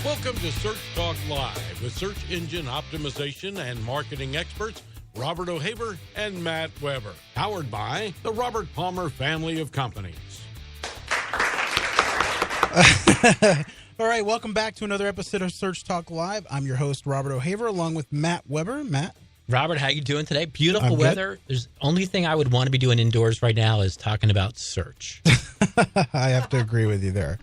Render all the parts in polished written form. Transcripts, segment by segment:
Welcome to Search Talk Live with search engine optimization and marketing experts Robert O'Haver and Matt Weber. Powered by the Robert Palmer family of companies. All right, welcome back to another episode of Search Talk Live. I'm your host, Robert O'Haver, along with Matt Weber. Matt? Robert, how you doing today? Beautiful weather. There's only thing I would want to be doing indoors right now is talking about search. I have to agree with you there.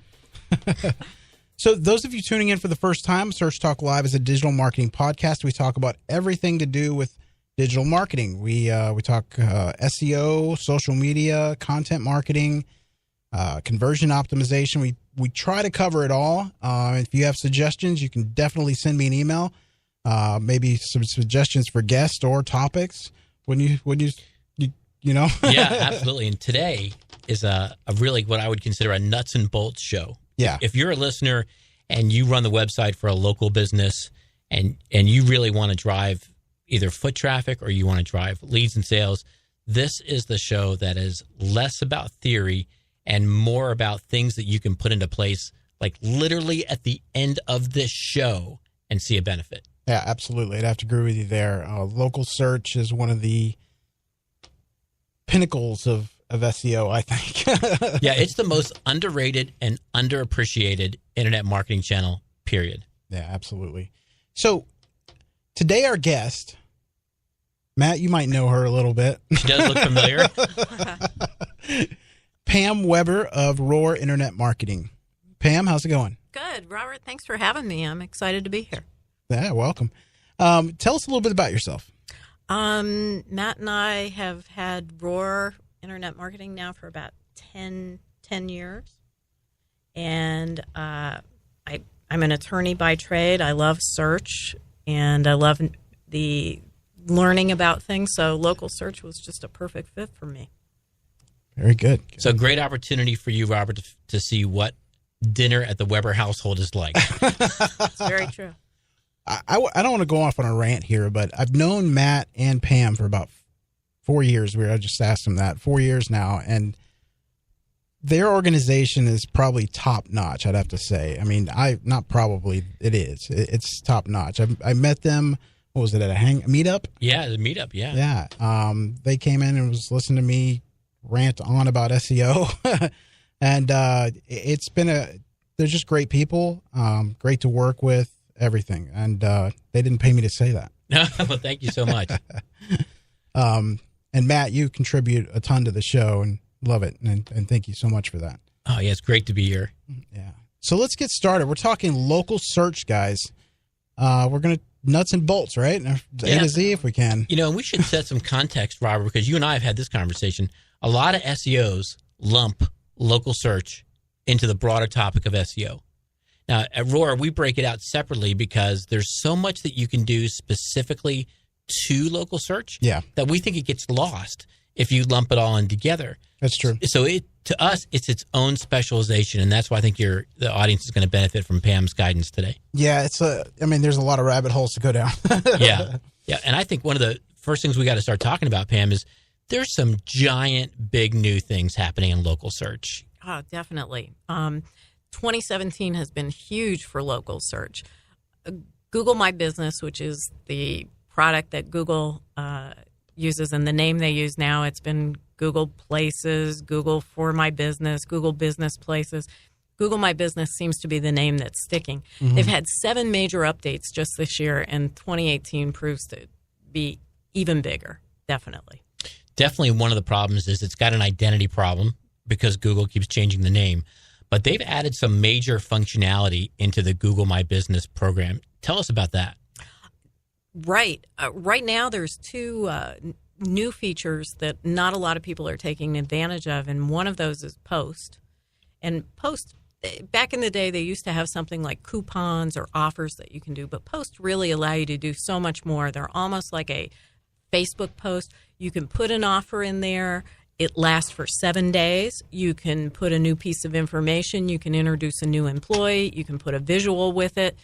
So those of you tuning in for the first time, Search Talk Live is a digital marketing podcast. We talk about everything to do with digital marketing. We talk SEO, social media, content marketing, conversion optimization. We try to cover it all. If you have suggestions, you can definitely send me an email. Maybe some suggestions for guests or topics. When you know. Yeah, absolutely. And today is a really what I would consider a nuts and bolts show. Yeah. If you're a listener and you run the website for a local business and you really want to drive either foot traffic or you want to drive leads and sales, this is the show that is less about theory and more about things that you can put into place, like literally at the end of this show and see a benefit. Yeah, absolutely. I'd have to agree with you there. Local search is one of the pinnacles of SEO, I think. Yeah, it's the most underrated and underappreciated internet marketing channel, period. Yeah, absolutely. So today our guest, Matt, you might know her a little bit. She does look familiar. Pam Weber of Roar Internet Marketing. Pam, how's it going? Good, Robert. Thanks for having me. I'm excited to be here. Yeah, welcome. Tell us a little bit about yourself. Matt and I have had Roar Internet Marketing now for about 10 years. And I'm an attorney by trade. I love search, and I love the learning about things. So local search was just a perfect fit for me. Very good. So great opportunity for you, Robert, to see what dinner at the Weber household is like. It's very true. I don't want to go off on a rant here, but I've known Matt and Pam for about 4 years. I just asked them that. 4 years now, and their organization is probably top notch, I'd have to say. I mean, it is. It's top notch. I met them. What was it, at a meetup? Yeah, the meetup. Yeah. Yeah. They came in and was listening to me rant on about SEO, and they're just great people. Great to work with. Everything, and they didn't pay me to say that. Well, thank you so much. And Matt, you contribute a ton to the show, and love it, and thank you so much for that. Oh yeah, it's great to be here. Yeah. So let's get started. We're talking local search, guys. We're gonna nuts and bolts, right? A to Z if we can. You know, and we should set some context, Robert, because you and I have had this conversation. A lot of SEOs lump local search into the broader topic of SEO. Now, at Roar, we break it out separately because there's so much that you can do specifically to local search that we think it gets lost if you lump it all in together. That's true. So to us, it's its own specialization, and that's why I think the audience is going to benefit from Pam's guidance today. Yeah, there's a lot of rabbit holes to go down. Yeah, and I think one of the first things we got to start talking about, Pam, is there's some giant, big new things happening in local search. Oh, definitely. 2017 has been huge for local search. Google My Business, which is the product that Google uses, and the name they use now, it's been Google Places, Google For My Business, Google Business Places. Google My Business seems to be the name that's sticking. Mm-hmm. They've had 7 major updates just this year, and 2018 proves to be even bigger, definitely. Definitely one of the problems is it's got an identity problem because Google keeps changing the name. But they've added some major functionality into the Google My Business program. Tell us about that. Right. Right now, there's 2 new features that not a lot of people are taking advantage of, and one of those is Post. And Post, back in the day, they used to have something like coupons or offers that you can do, but Post really allow you to do so much more. They're almost like a Facebook post. You can put an offer in there. It lasts for 7 days. You can put a new piece of information. You can introduce a new employee. You can put a visual with it.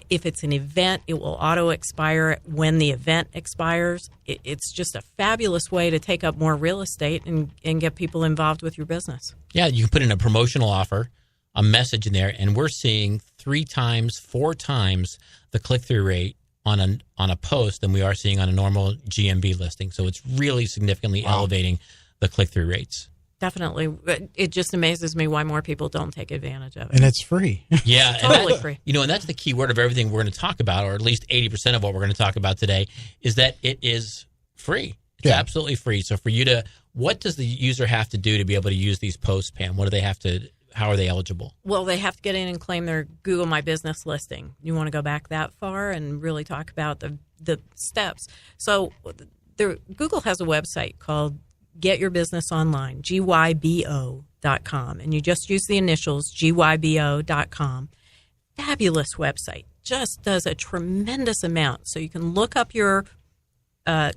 If it's an event, it will auto-expire when the event expires. It's just a fabulous way to take up more real estate and get people involved with your business. Yeah, you can put in a promotional offer, a message in there, and we're seeing 3 times, 4 times the click-through rate on a post than we are seeing on a normal GMB listing. So it's really significantly elevating the click-through rates. Definitely. It just amazes me why more people don't take advantage of it. And it's free. Yeah. Totally free. You know, and that's the key word of everything we're going to talk about, or at least 80% of what we're going to talk about today, is that it is free. It's absolutely free. So for you to, what does the user have to do to be able to use these posts, Pam? What do they have to, how are they eligible? Well, they have to get in and claim their Google My Business listing. You want to go back that far and really talk about the steps. So Google has a website called Get Your Business Online, GYBO.com. And you just use the initials, GYBO.com. Fabulous website. Just does a tremendous amount. So you can look up your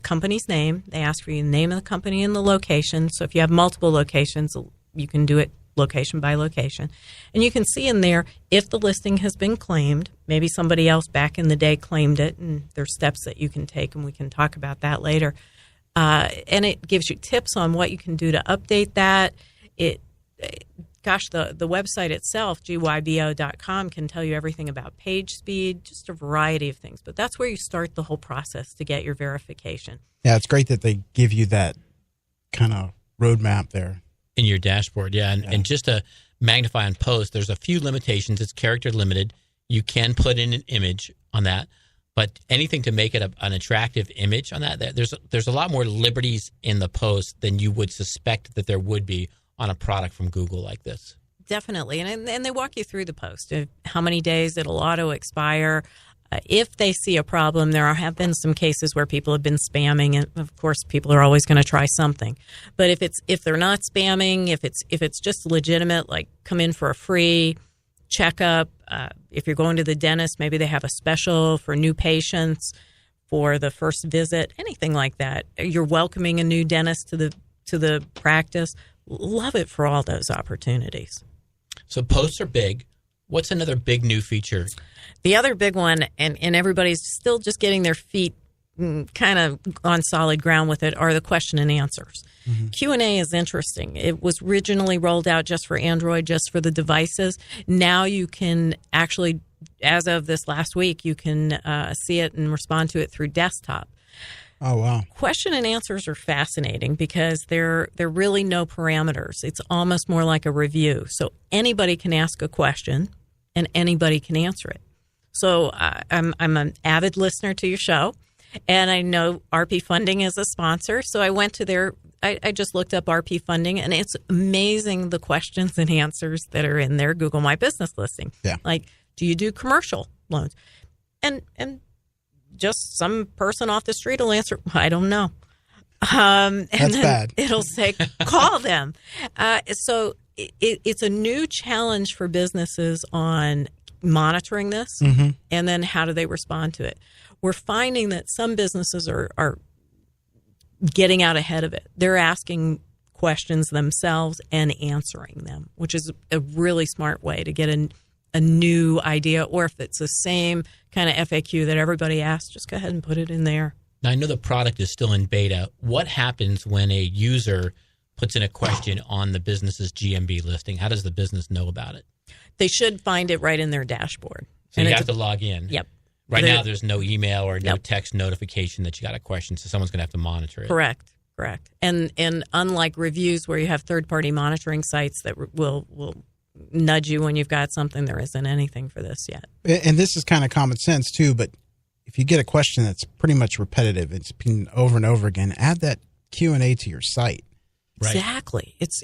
company's name. They ask for you the name of the company and the location. So if you have multiple locations, you can do it location by location. And you can see in there if the listing has been claimed. Maybe somebody else back in the day claimed it, and there's steps that you can take, and we can talk about that later. And it gives you tips on what you can do to update that. The website itself, gybo.com, can tell you everything about page speed, just a variety of things. But that's where you start the whole process to get your verification. Yeah, it's great that they give you that kind of roadmap there. In your dashboard, And just to magnify on post, there's a few limitations. It's character limited. You can put in an image on that, but anything to make it an attractive image on that, there's a lot more liberties in the post than you would suspect that there would be on a product from Google like this. Definitely. And they walk you through the post, how many days it'll auto expire. If they see a problem, there have been some cases where people have been spamming, and of course, people are always going to try something. But if they're not spamming, if it's just legitimate, like come in for a free checkup, if you're going to the dentist, maybe they have a special for new patients for the first visit, anything like that. You're welcoming a new dentist to the practice. Love it for all those opportunities. So posts are big. What's another big new feature? The other big one, and everybody's still just getting their feet kind of on solid ground with it, are the question and answers. Mm-hmm. Q&A is interesting. It was originally rolled out just for Android, just for the devices. Now you can actually, as of this last week, you can see it and respond to it through desktop. Oh, wow. Question and answers are fascinating because they're really no parameters. It's almost more like a review. So anybody can ask a question and anybody can answer it. So I'm an avid listener to your show, and I know RP Funding is a sponsor. So I went to I just looked up RP Funding, and it's amazing the questions and answers that are in their Google My Business listing. Yeah. Like, do you do commercial loans? And just some person off the street will answer, I don't know. And That's then bad. It'll say, call them. So it's a new challenge for businesses on monitoring this, mm-hmm. and then how do they respond to it. We're finding that some businesses are getting out ahead of it. They're asking questions themselves and answering them, which is a really smart way to get a new idea. Or if it's the same kind of FAQ that everybody asks, just go ahead and put it in there. Now, I know the product is still in beta. What happens when a user puts in a question on the business's GMB listing? How does the business know about it? They should find it right in their dashboard. So you have to log in. Yep. Right now, there's no email or no text notification that you got a question, so someone's going to have to monitor it. Correct. And unlike reviews where you have third-party monitoring sites that will nudge you when you've got something, there isn't anything for this yet. And this is kind of common sense, too, but if you get a question that's pretty much repetitive, it's been over and over again, add that Q&A to your site. Right. Exactly. It's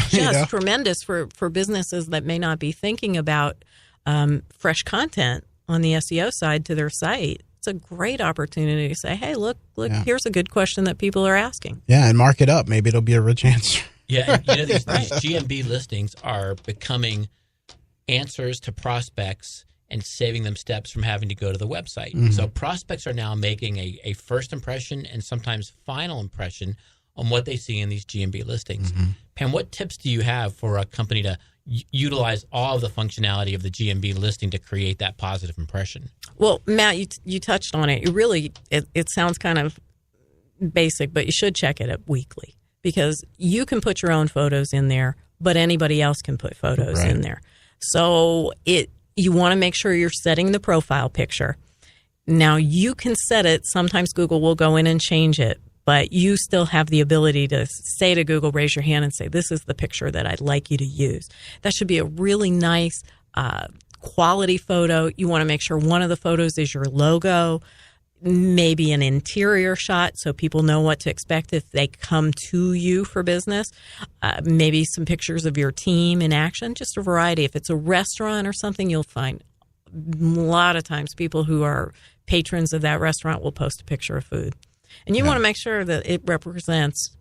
just tremendous for businesses that may not be thinking about fresh content on the SEO side to their site. It's a great opportunity to say, hey, look, here's a good question that people are asking. Yeah, and mark it up. Maybe it'll be a rich answer. Yeah, and these GMB listings are becoming answers to prospects and saving them steps from having to go to the website. Mm-hmm. So prospects are now making a first impression and sometimes final impression on what they see in these GMB listings. Mm-hmm. Pam, what tips do you have for a company to utilize all of the functionality of the GMB listing to create that positive impression? Well, Matt, you touched on it. It sounds kind of basic, but you should check it up weekly because you can put your own photos in there, but anybody else can put photos in there. So You want to make sure you're setting the profile picture. Now, you can set it. Sometimes Google will go in and change it, but you still have the ability to say to Google, raise your hand and say, this is the picture that I'd like you to use. That should be a really nice quality photo. You want to make sure one of the photos is your logo, maybe an interior shot so people know what to expect if they come to you for business, maybe some pictures of your team in action, just a variety. If it's a restaurant or something, you'll find a lot of times people who are patrons of that restaurant will post a picture of food. And you want to make sure that it represents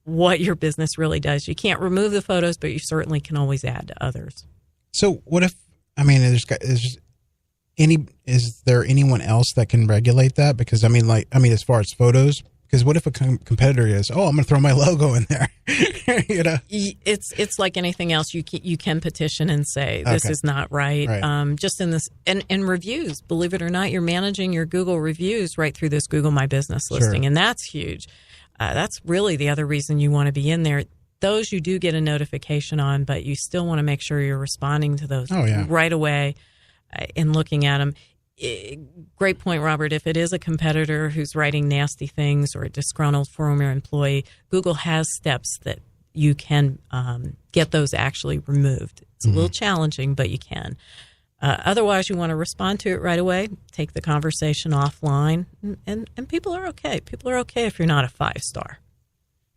what your business really does. You can't remove the photos, but you certainly can always add to others. So what if, I mean, is there anyone else that can regulate that? Because as far as photos, because what if a competitor is, I'm going to throw my logo in there? You know, it's like anything else. You can petition and say this is not right. Just in this and reviews. Believe it or not, you're managing your Google reviews right through this Google My Business listing, and that's huge. That's really the other reason you want to be in there. Those you do get a notification on, but you still want to make sure you're responding to those right away and looking at them. Great point, Robert. If it is a competitor who's writing nasty things or a disgruntled former employee, Google has steps that you can get those actually removed. It's a little challenging, but you can. Otherwise, you want to respond to it right away, take the conversation offline, and people are okay. People are okay if you're not a 5-star.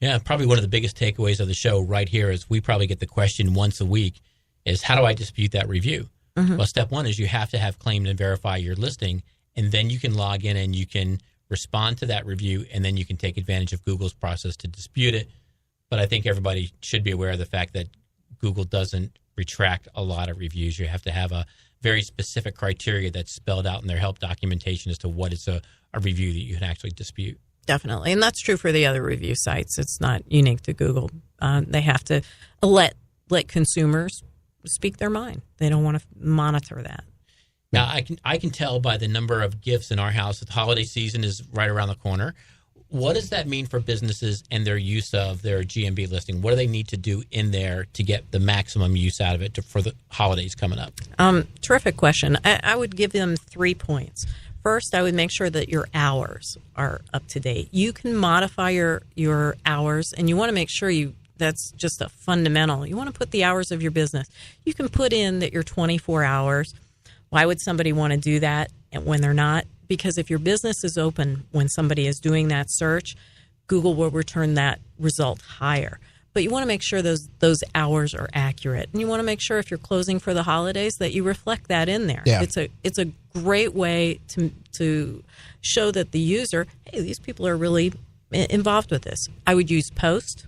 Yeah, probably one of the biggest takeaways of the show right here is we probably get the question once a week is, how do I dispute that review? Well, step one is you have to have claimed and verify your listing, and then you can log in and you can respond to that review, and then you can take advantage of Google's process to dispute it. But I think everybody should be aware of the fact that Google doesn't retract a lot of reviews. You have to have a very specific criteria that's spelled out in their help documentation as to what is a review that you can actually dispute. Definitely. And that's true for the other review sites. It's not unique to Google. They have to let consumers speak their mind. They don't want to monitor that. Now, I can tell by the number of gifts in our house that the holiday season is right around the corner. What does that mean for businesses and their use of their GMB listing? What do they need to do in there to get the maximum use out of it for the holidays coming up? Terrific question. I would give them 3 points. First, I would make sure that your hours are up to date. You can modify your hours, and you want to make sure that's just a fundamental. You want to put the hours of your business. You can put in that you're 24 hours. Why would somebody want to do that when they're not? Because if your business is open when somebody is doing that search, Google will return that result higher. But you want to make sure those hours are accurate. And you want to make sure if you're closing for the holidays that you reflect that in there. Yeah. It's a great way to show that the user, hey, these people are really involved with this. I would use post.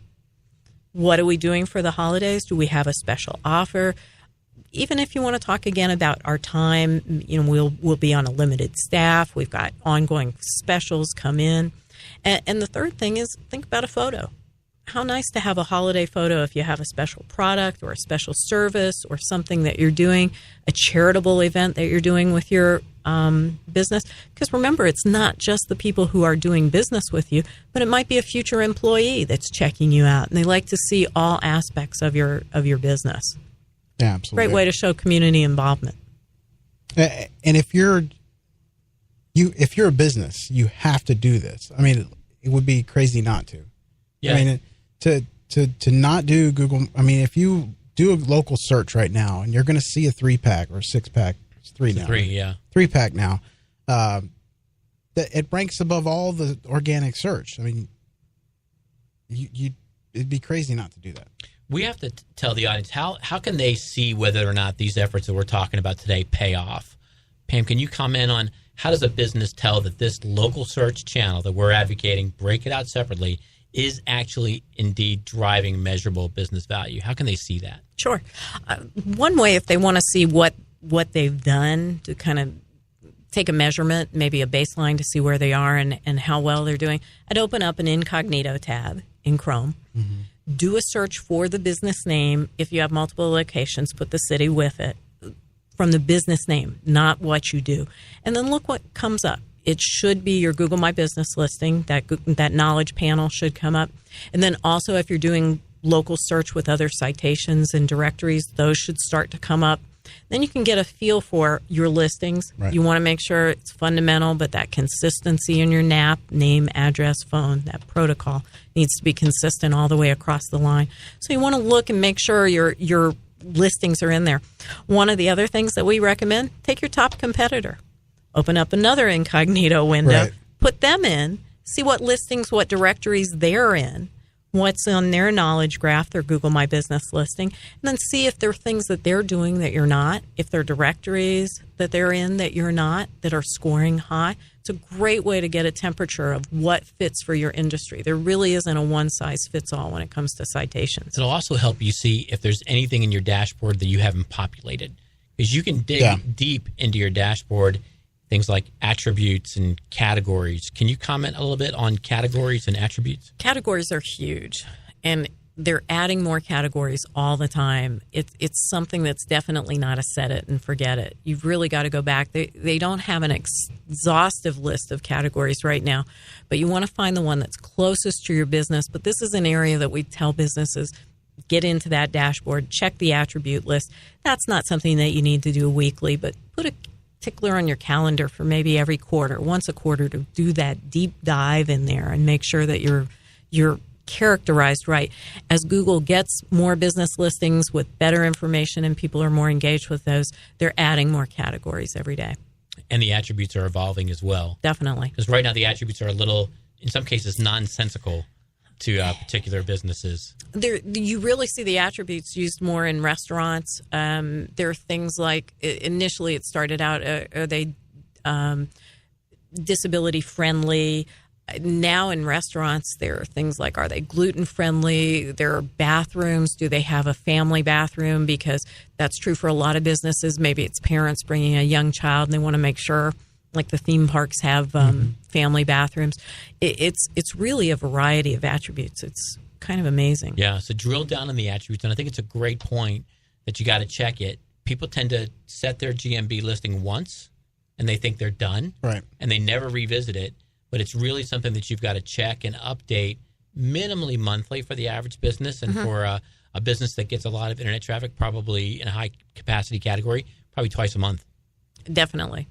What are we doing for the holidays? Do we have a special offer? Even if you want to talk again about our time, we'll be on a limited staff. We've got ongoing specials come in. And the third thing is think about a photo. How nice to have a holiday photo if you have a special product or a special service or something that you're doing, a charitable event that you're doing with your business. Because remember, it's not just the people who are doing business with you, but it might be a future employee that's checking you out, and they like to see all aspects of your business. Yeah, absolutely. Great way to show community involvement. And if you're a business, you have to do this. I mean, it would be crazy not to. Yeah. I mean, to not do Google. I mean, if you do a local search right now, and you're going to see a 3-pack or a 6-pack. It's 3 now. 3, yeah. 3-pack now. That it ranks above all the organic search. I mean, it'd be crazy not to do that. We have to tell the audience, how can they see whether or not these efforts that we're talking about today pay off? Pam, can you comment on how does a business tell that this local search channel that we're advocating, break it out separately, is actually indeed driving measurable business value? How can they see that? Sure. One way, if they want to see what they've done to kind of take a measurement, maybe a baseline to see where they are and how well they're doing, I'd open up an incognito tab in Chrome. Mm-hmm. Do a search for the business name. If you have multiple locations, put the city with it from the business name, not what you do. And then look what comes up. It should be your Google My Business listing. That knowledge panel should come up. And then also if you're doing local search with other citations and directories, those should start to come up. Then you can get a feel for your listings. Right. You want to make sure it's fundamental, but that consistency in your NAP, name, address, phone, that protocol needs to be consistent all the way across the line. So you want to look and make sure your listings are in there. One of the other things that we recommend, take your top competitor. Open up another incognito window, Right. put them in, see what listings, what directories they're in, what's on their knowledge graph, their Google My Business listing, and then see if there are things that they're doing that you're not, if there are directories that they're in that you're not, that are scoring high. It's a great way to get a temperature of what fits for your industry. There really isn't a one-size-fits-all when it comes to citations. It'll also help you see if there's anything in your dashboard that you haven't populated, because you can dig deep into your dashboard, things like attributes and categories. Can you comment a little bit on categories and attributes? Categories are huge, and they're adding more categories all the time. It's something that's definitely not a set it and forget it. You've really got to go back. They don't have an exhaustive list of categories right now, but you want to find the one that's closest to your business. But this is an area that we tell businesses, get into that dashboard, check the attribute list. That's not something that you need to do weekly, but put a tickler on your calendar for maybe every quarter, once a quarter, to do that deep dive in there and make sure that you're characterized right. As Google gets more business listings with better information and people are more engaged with those, they're adding more categories every day. And the attributes are evolving as well. Definitely. Because right now the attributes are a little, in some cases, nonsensical to particular businesses. You really see the attributes used more in restaurants. There are things like, initially it started out, are they disability friendly? Now in restaurants, there are things like, are they gluten friendly? There are bathrooms. Do they have a family bathroom? Because that's true for a lot of businesses. Maybe it's parents bringing a young child and they want to make sure, like the theme parks have family bathrooms. It's really a variety of attributes. It's kind of amazing. Yeah, so drill down on the attributes, and I think it's a great point that you got to check it. People tend to set their GMB listing once, and they think they're done, Right. and they never revisit it. But it's really something that you've got to check and update minimally monthly for the average business, and for a business that gets a lot of internet traffic, probably in a high capacity category, probably twice a month. Definitely.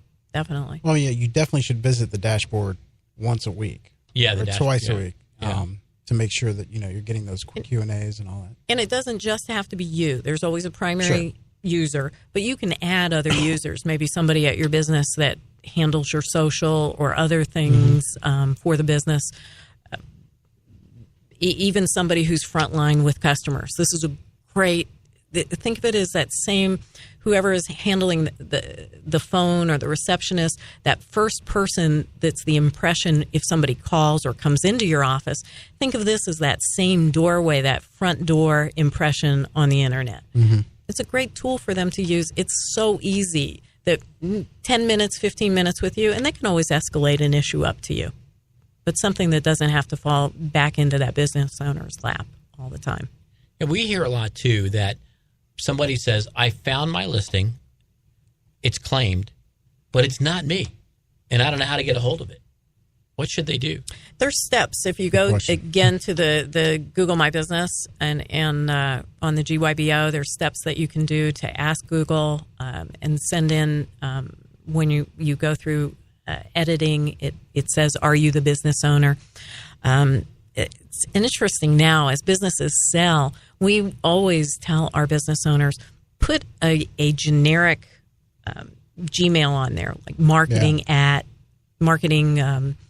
Well, yeah, you definitely should visit the dashboard once a week. Yeah, or the dashboard, twice yeah. a week. Yeah. To make sure that you're getting those quick Q&As and all that. And it doesn't just have to be you. There's always a primary user, but you can add other users, maybe somebody at your business that handles your social or other things for the business, even somebody who's frontline with customers. This is a great, think of it as that same, whoever is handling the phone or the receptionist, that first person that's the impression if somebody calls or comes into your office. Think of this as that same doorway, that front door impression on the internet. It's a great tool for them to use. It's so easy that 10 minutes, 15 minutes with you, and they can always escalate an issue up to you. But something that doesn't have to fall back into that business owner's lap all the time. And we hear a lot, too, that somebody says, I found my listing, it's claimed, but it's not me, and I don't know how to get a hold of it. What should they do? There's steps. If you go again to the Google My Business and on the GYBO, there's steps that you can do to ask Google and send in when you go through editing. It says, "Are you the business owner?" It's interesting now as businesses sell. We always tell our business owners, put a generic Gmail on there, like marketing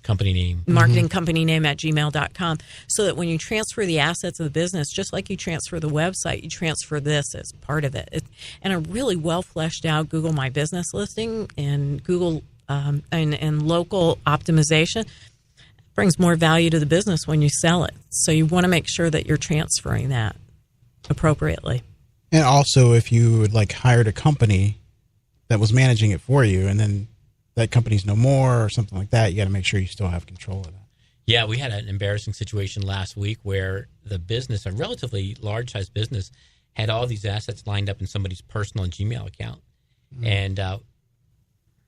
company name. Marketing company name at gmail.com, so that when you transfer the assets of the business, just like you transfer the website, you transfer this as part of it. And a really well fleshed out Google My Business listing and Google and local optimization brings more value to the business when you sell it. So you want to make sure that you're transferring that appropriately. And also, if you would hired a company that was managing it for you, and then that company's no more or something like that, you got to make sure you still have control of that. Yeah, we had an embarrassing situation last week where the business, a relatively large-sized business, had all these assets lined up in somebody's personal Gmail account. And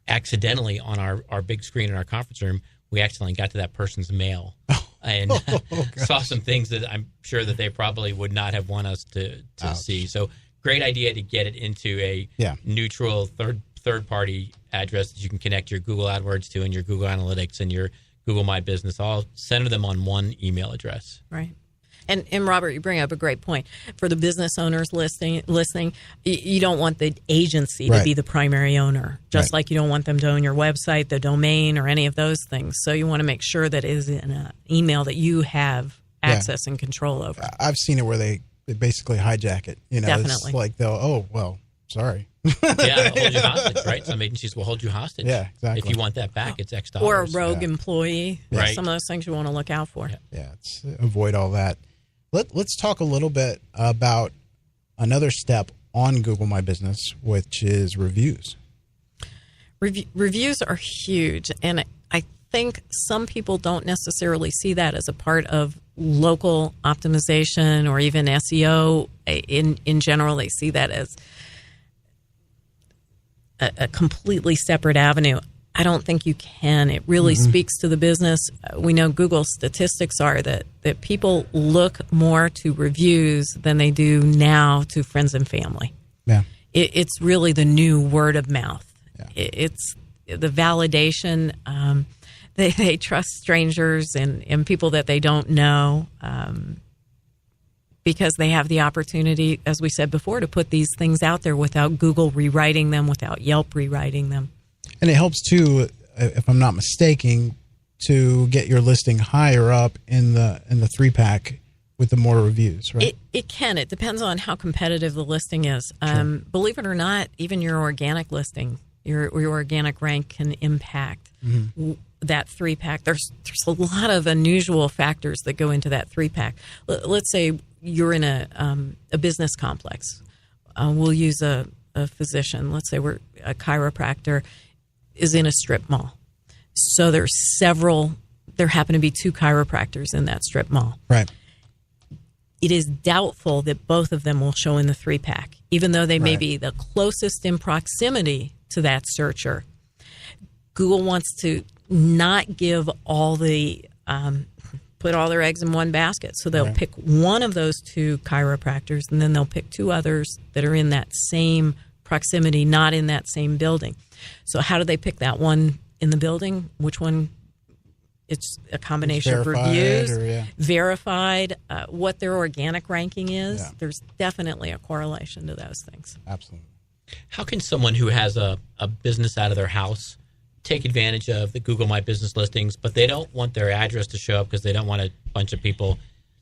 accidentally on our big screen in our conference room, we accidentally got to that person's mail and saw some things that I'm sure that they probably would not have want us to see. So great idea to get it into a neutral third party address that you can connect your Google AdWords to and your Google Analytics and your Google My Business. All center them on one email address. Right. And Robert, you bring up a great point. For the business owners listening, you don't want the agency to be the primary owner, just like you don't want them to own your website, the domain, or any of those things. So you want to make sure that it is in an email that you have access and control over. I've seen it where they basically hijack it. Definitely. It's like sorry. Yeah, hold you hostage, right? Some agencies will hold you hostage. Yeah, exactly. If you want that back, it's X dollars. Or a rogue employee. Right. Some of those things you want to look out for. Yeah, avoid all that. Let's talk a little bit about another step on Google My Business, which is reviews. Reviews are huge, and I think some people don't necessarily see that as a part of local optimization or even SEO. In general, they see that as a completely separate avenue. I don't think you can. It really speaks to the business. We know Google statistics are that people look more to reviews than they do now to friends and family. Yeah, it's really the new word of mouth. Yeah. It's the validation. They trust strangers and people that they don't know because they have the opportunity, as we said before, to put these things out there without Google rewriting them, without Yelp rewriting them. And it helps too, if I'm not mistaken, to get your listing higher up in the 3-pack with the more reviews, right? It can. It depends on how competitive the listing is. Sure. Believe it or not, even your organic listing, your organic rank can impact that 3-pack. There's a lot of unusual factors that go into that 3-pack. Let's say you're in a business complex. We'll use a physician. Let's say we're a chiropractor is in a strip mall. So there happen to be 2 chiropractors in that strip mall. Right. It is doubtful that both of them will show in the 3-pack, even though they may be the closest in proximity to that searcher. Google wants to not give all put all their eggs in one basket. So they'll pick one of those 2 chiropractors, and then they'll pick 2 others that are in that same proximity, not in that same building. So how do they pick that one in the building? Which one? It's a combination of reviews, verified, what their organic ranking is. Yeah. There's definitely a correlation to those things. Absolutely. How can someone who has a business out of their house take advantage of the Google My Business listings, but they don't want their address to show up because they don't want a bunch of people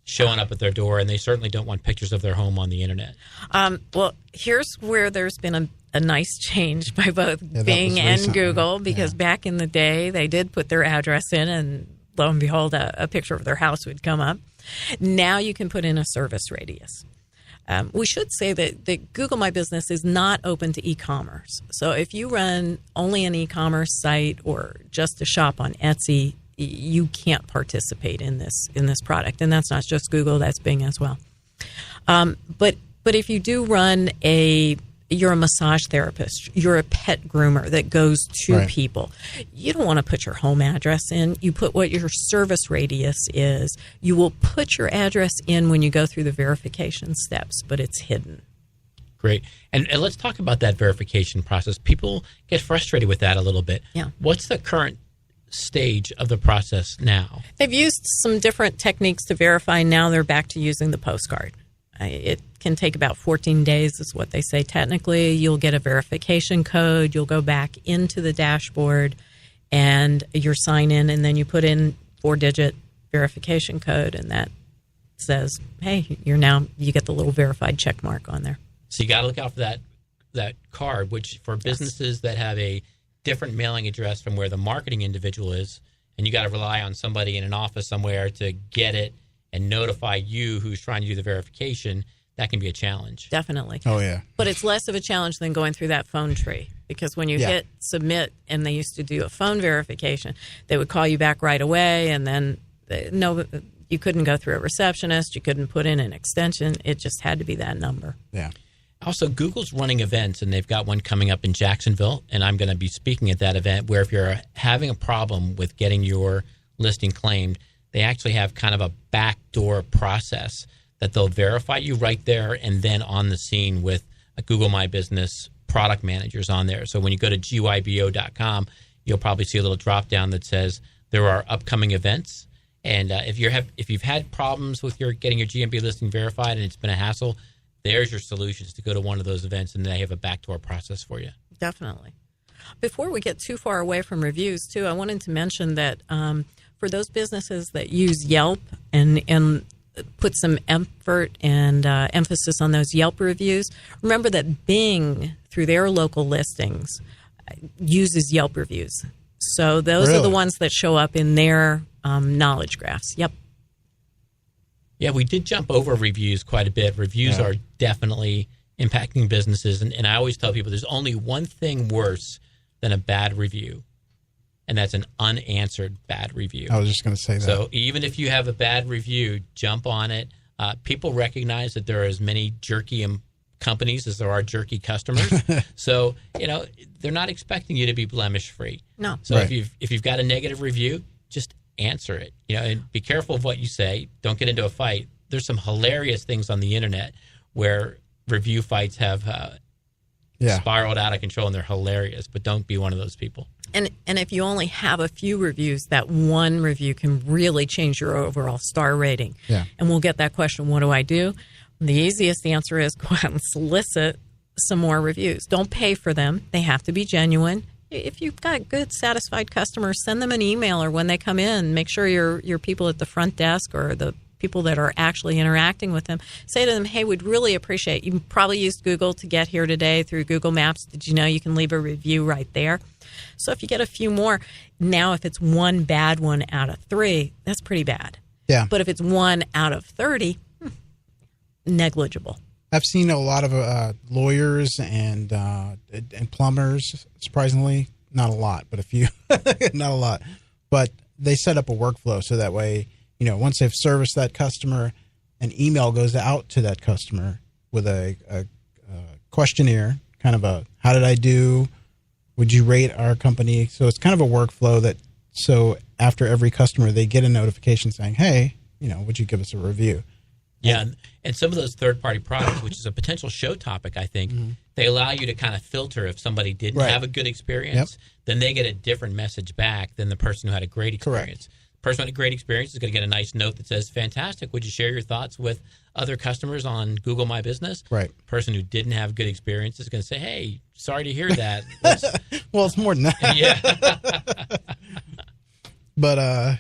showing up at their door, and they certainly don't want pictures of their home on the internet? Well, here's where there's been a nice change by both Bing and Google, because back in the day, they did put their address in, and lo and behold, a picture of their house would come up. Now you can put in a service radius. We should say that Google My Business is not open to e-commerce. So if you run only an e-commerce site or just a shop on Etsy, you can't participate in this product. And that's not just Google, that's Bing as well. But if you do run you're a massage therapist, you're a pet groomer that goes to people, you don't want to put your home address in. You put what your service radius is. You will put your address in when you go through the verification steps, but it's hidden. Great. And let's talk about that verification process. People get frustrated with that a little bit. Yeah. What's the current stage of the process now? They've used some different techniques to verify. Now they're back to using the postcard. It can take about 14 days is what they say technically. You'll get a verification code. You'll go back into the dashboard and your sign in, and then you put in 4-digit verification code, and that says, hey, you get the little verified check mark on there. So you got to look out for that card, which for businesses that have a different mailing address from where the marketing individual is, and you got to rely on somebody in an office somewhere to get it and notify you who's trying to do the verification, that can be a challenge. Definitely. Oh, yeah. But it's less of a challenge than going through that phone tree, because when you hit submit, and they used to do a phone verification, they would call you back right away, and then you couldn't go through a receptionist, you couldn't put in an extension. It just had to be that number. Yeah. Also, Google's running events, and they've got one coming up in Jacksonville, and I'm going to be speaking at that event, where if you're having a problem with getting your listing claimed, they actually have kind of a backdoor process that they'll verify you right there and then on the scene with Google My Business product managers on there. So when you go to gybo.com, you'll probably see a little drop down that says there are upcoming events. And if you've had problems with getting your GMB listing verified and it's been a hassle, there's your solutions to go to one of those events, and they have a backdoor process for you. Definitely. Before we get too far away from reviews, too, I wanted to mention that for those businesses that use Yelp and put some effort and emphasis on those Yelp reviews, remember that Bing, through their local listings, uses Yelp reviews. So those are the ones that show up in their knowledge graphs. Yep. Yeah, we did jump over reviews quite a bit. Reviews are definitely impacting businesses. And I always tell people there's only one thing worse than a bad review, and that's an unanswered bad review. I was just going to say that. So even if you have a bad review, jump on it. People recognize that there are as many jerky companies as there are jerky customers. So, they're not expecting you to be blemish-free. No. So if you've got a negative review, just answer it. And be careful of what you say. Don't get into a fight. There's some hilarious things on the internet where review fights have spiraled out of control, and they're hilarious. But don't be one of those people. And if you only have a few reviews, that one review can really change your overall star rating. Yeah. And we'll get that question, what do I do? The easiest answer is go out and solicit some more reviews. Don't pay for them. They have to be genuine. If you've got good, satisfied customers, send them an email, or when they come in, make sure your people at the front desk or the people that are actually interacting with them, say to them, hey, we'd really appreciate, you probably used Google to get here today through Google Maps. Did you know you can leave a review right there? So if you get a few more, now if it's one bad one out of 3, that's pretty bad. Yeah. But if it's 1 out of 30, negligible. I've seen a lot of lawyers and plumbers, surprisingly, not a lot, but a few, not a lot. But they set up a workflow so that way, once they've serviced that customer, an email goes out to that customer with a questionnaire, kind of a, how did I do? Would you rate our company? So it's kind of a workflow so after every customer, they get a notification saying, hey, would you give us a review? Yeah, and some of those third-party products, which is a potential show topic, I think, they allow you to kind of filter if somebody didn't have a good experience, then they get a different message back than the person who had a great experience. The person who had a great experience is going to get a nice note that says, fantastic, would you share your thoughts with other customers on Google My Business? Right. The person who didn't have a good experience is going to say, hey, sorry to hear that. Well, it's more than that. Yeah. But,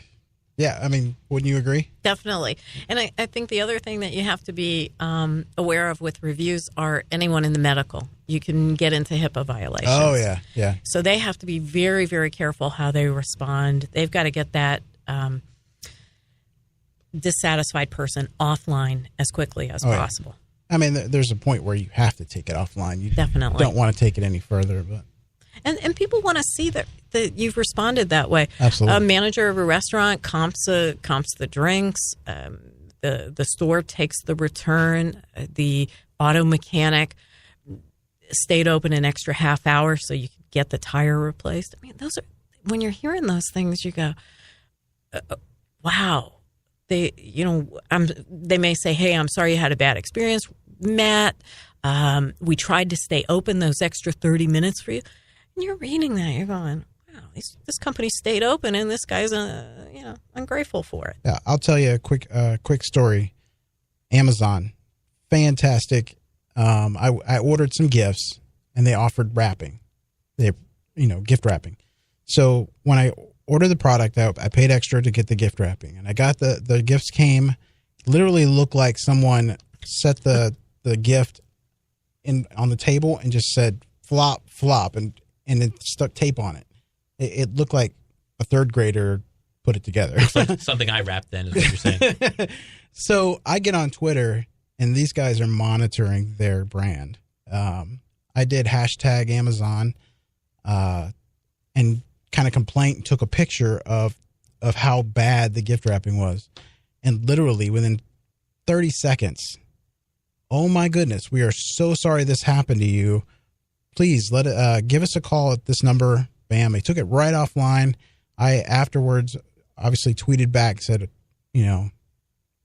yeah, I mean, wouldn't you agree? Definitely. And I think the other thing that you have to be aware of with reviews are anyone in the medical. You can get into HIPAA violations. Oh, yeah, yeah. So they have to be very, very careful how they respond. They've got to get that dissatisfied person offline as quickly as possible. I mean, there's a point where you have to take it offline. You Definitely don't want to take it any further, but... And people want to see that you've responded that way. Absolutely. A manager of a restaurant comps the drinks. The store takes the return. The auto mechanic stayed open an extra half hour so you could get the tire replaced. I mean, those are, when you're hearing those things, you go, wow. They may say, hey, I'm sorry you had a bad experience, Matt. We tried to stay open those extra 30 minutes for you. And you're reading that, you're going, wow, this company stayed open, and this guy's, ungrateful for it. Yeah, I'll tell you a quick story. Amazon, fantastic. I ordered some gifts, and they offered wrapping. Gift wrapping. So when I ordered the product, I paid extra to get the gift wrapping, and I got the gifts came, literally looked like someone set the gift on the table and just said flop, flop, and it stuck tape on it. It looked like a third grader put it together. It's like something I wrapped then, is what you're saying. So I get on Twitter, and these guys are monitoring their brand. I did hashtag Amazon and kind of complaint, took a picture of how bad the gift wrapping was. And literally within 30 seconds, oh my goodness, we are so sorry this happened to you. Please give us a call at this number. Bam. They took it right offline. I afterwards obviously tweeted back, said,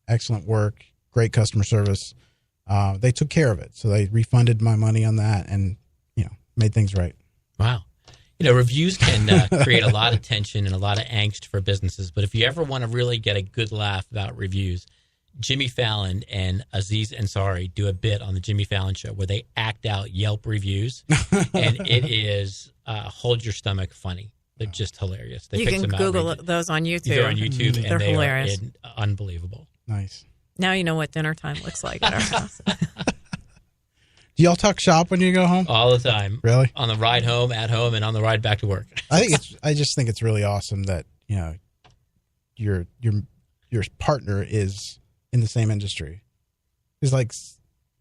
excellent work, great customer service. they took care of it. So they refunded my money on that and, made things right. Wow. Reviews can create a lot of tension and a lot of angst for businesses. But if you ever want to really get a good laugh about reviews, Jimmy Fallon and Aziz Ansari do a bit on the Jimmy Fallon show where they act out Yelp reviews. And it is hold your stomach funny. They're just hilarious. They you can Google those on YouTube. They're on YouTube, and they're hilarious. Are unbelievable. Nice. Now you know what dinner time looks like at our house. Do y'all talk shop when you go home? All the time. Really? On the ride home, at home, and on the ride back to work. I just think it's really awesome that your partner is in the same industry. It's like,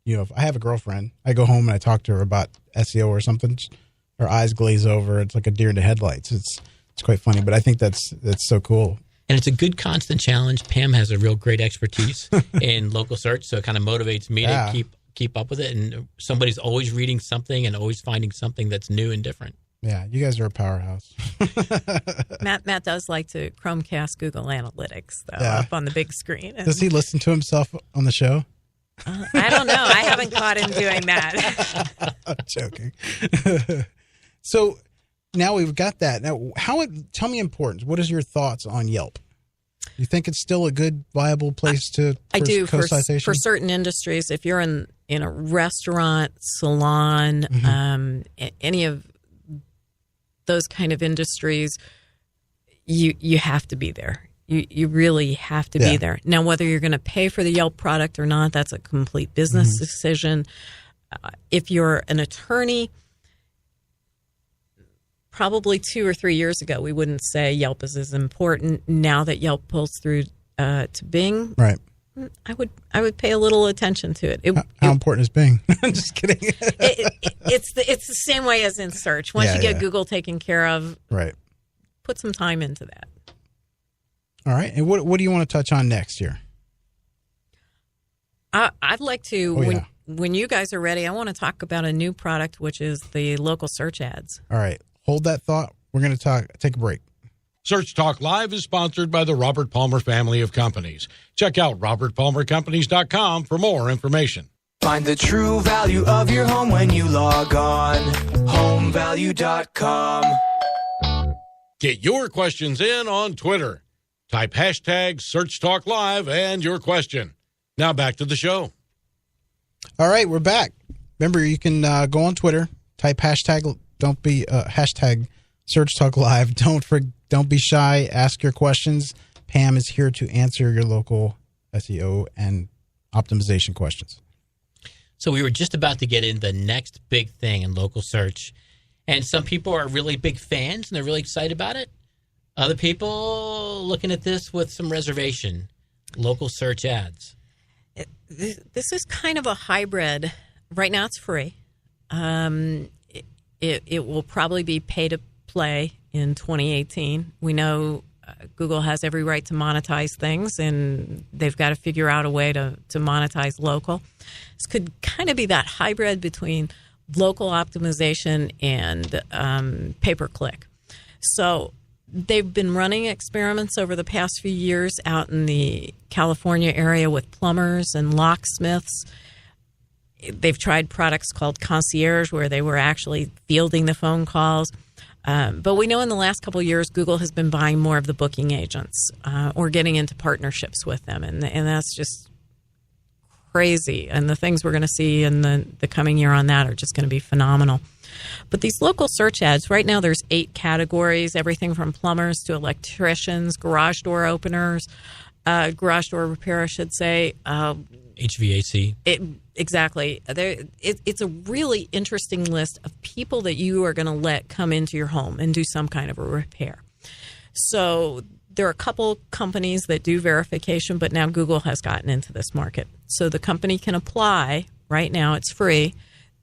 if I have a girlfriend, I go home and I talk to her about SEO or something. Her eyes glaze over. It's like a deer in the headlights. It's quite funny, but I think that's so cool. And it's a good constant challenge. Pam has a real great expertise in local search, so it kind of motivates me to keep up with it. And somebody's always reading something and always finding something that's new and different. Yeah, you guys are a powerhouse. Matt does like to Chromecast Google Analytics, though, up on the big screen. Does he listen to himself on the show? I don't know. I haven't caught him doing that. I'm joking. So now we've got that. Now, tell me importance. What is your thoughts on Yelp? You think it's still a good, viable place for co-citation? For certain industries. If you're in a restaurant, salon, any of those kind of industries, you have to be there. You really have to be there. Now, whether you're going to pay for the Yelp product or not, that's a complete business decision. If you're an attorney, probably 2 or 3 years ago, we wouldn't say Yelp is as important. Now that Yelp pulls through to Bing, right? I would pay a little attention to it. How important is Bing? I'm just kidding. It's the same way as in search. Once you get Google taken care of, right? Put some time into that. All right. And what do you want to touch on next here? I'd like to, when you guys are ready, I want to talk about a new product, which is the local search ads. All right. Hold that thought. We're going to take a break. Search Talk Live is sponsored by the Robert Palmer family of companies. Check out robertpalmercompanies.com for more information. Find the true value of your home when you log on. Homevalue.com. Get your questions in on Twitter. Type hashtag Search Talk Live and your question. Now back to the show. All right, we're back. Remember, you can go on Twitter, type hashtag Search Talk Live. Don't be shy. Ask your questions. Pam is here to answer your local SEO and optimization questions. So we were just about to get in the next big thing in local search. And some people are really big fans and they're really excited about it. Other people looking at this with some reservation. Local search ads. This is kind of a hybrid. Right now it's free. It will probably be pay to play in 2018. We know Google has every right to monetize things, and they've got to figure out a way to monetize local. This could kind of be that hybrid between local optimization and pay-per-click. So they've been running experiments over the past few years out in the California area with plumbers and locksmiths. They've tried products called Concierge, where they were actually fielding the phone calls. But we know in the last couple of years, Google has been buying more of the booking agents or getting into partnerships with them. And that's just crazy. And the things we're going to see in the coming year on that are just going to be phenomenal. But these local search ads, right now there's 8 categories, everything from plumbers to electricians, garage door openers, garage door repair, I should say. HVAC. Exactly. It's a really interesting list of people that you are going to let come into your home and do some kind of a repair. So there are a couple companies that do verification, but now Google has gotten into this market. So the company can apply. Right now it's free.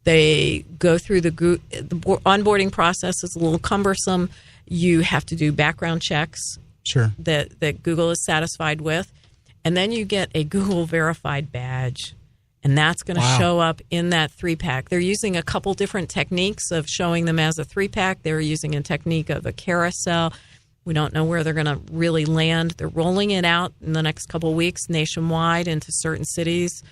They go through the onboarding process. Is a little cumbersome. You have to do background checks. Sure. That Google is satisfied with. And then you get a Google verified badge. And that's going to show up in that 3-pack. They're using a couple different techniques of showing them as a 3-pack. They're using a technique of a carousel. We don't know where they're going to really land. They're rolling it out in the next couple weeks nationwide into certain cities.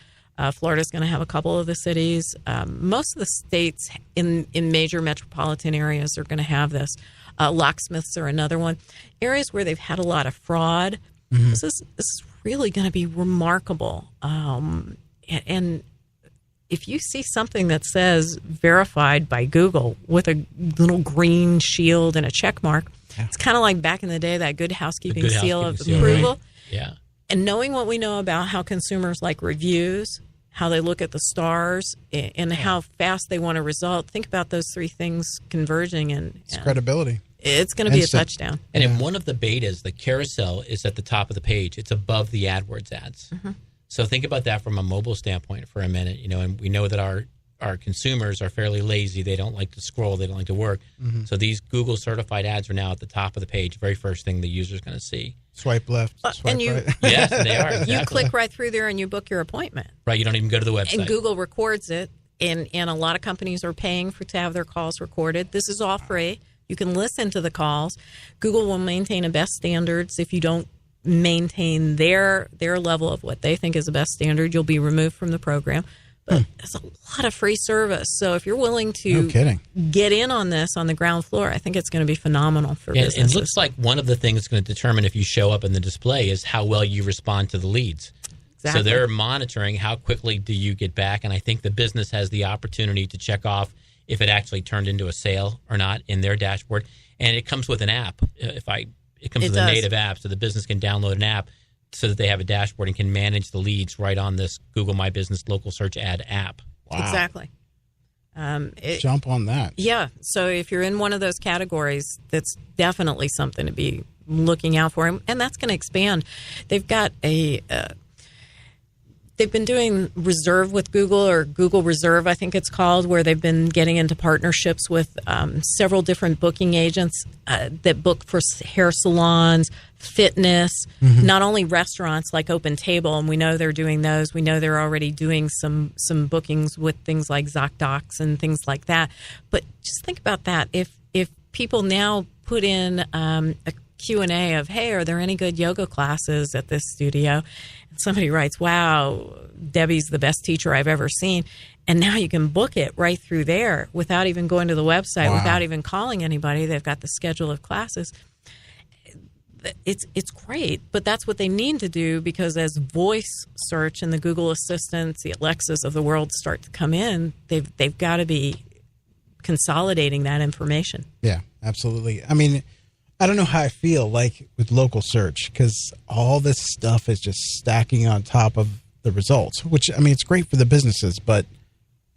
Florida's going to have a couple of the cities. Most of the states in major metropolitan areas are going to have this. Locksmiths are another one. Areas where they've had a lot of fraud. This is really going to be remarkable. And if you see something that says verified by Google with a little green shield and a check mark, it's kind of like back in the day, that good housekeeping seal of approval. Right? Yeah. And knowing what we know about how consumers like reviews, how they look at the stars, and how fast they want a result, think about those three things converging. And it's credibility. It's going to be a touchdown. And in one of the betas, the carousel is at the top of the page. It's above the AdWords ads. So think about that from a mobile standpoint for a minute. And we know that our consumers are fairly lazy. They don't like to scroll. They don't like to work. So these Google certified ads are now at the top of the page. Very first thing the user is going to see. Swipe left, swipe right. Yes, they are. Exactly. You click right through there and you book your appointment. Right. You don't even go to the website. And Google records it. And a lot of companies are paying to have their calls recorded. This is all free. You can listen to the calls. Google will maintain a best standards. If you don't maintain their level of what they think is the best standard, you'll be removed from the program. But it's a lot of free service. So if you're willing to get in on this on the ground floor, I think it's going to be phenomenal for businesses. And it looks like one of the things that's going to determine if you show up in the display is how well you respond to the leads. Exactly. So they're monitoring how quickly do you get back. And I think the business has the opportunity to check off if it actually turned into a sale or not in their dashboard. And it comes with an app. It comes with a native app, so the business can download an app so that they have a dashboard and can manage the leads right on this Google My Business local search ad app. Wow. Exactly. Jump on that. Yeah. So if you're in one of those categories, that's definitely something to be looking out for. And that's going to expand. They've got they've been doing Reserve with Google, or Google Reserve, I think it's called, where they've been getting into partnerships with several different booking agents that book for hair salons, fitness, not only restaurants like Open Table, and we know they're doing those. We know they're already doing some bookings with things like ZocDocs and things like that. But just think about that. If people now put in a Q&A of, hey, are there any good yoga classes at this studio? And somebody writes, wow, Debbie's the best teacher I've ever seen. And now you can book it right through there without even going to the website, without even calling anybody. They've got the schedule of classes. It's great, but that's what they need to do, because as voice search and the Google Assistants, the Alexas of the world start to come in, they've got to be consolidating that information. Yeah, absolutely. I mean, I don't know how I feel like with local search, because all this stuff is just stacking on top of the results, which, I mean, it's great for the businesses, but,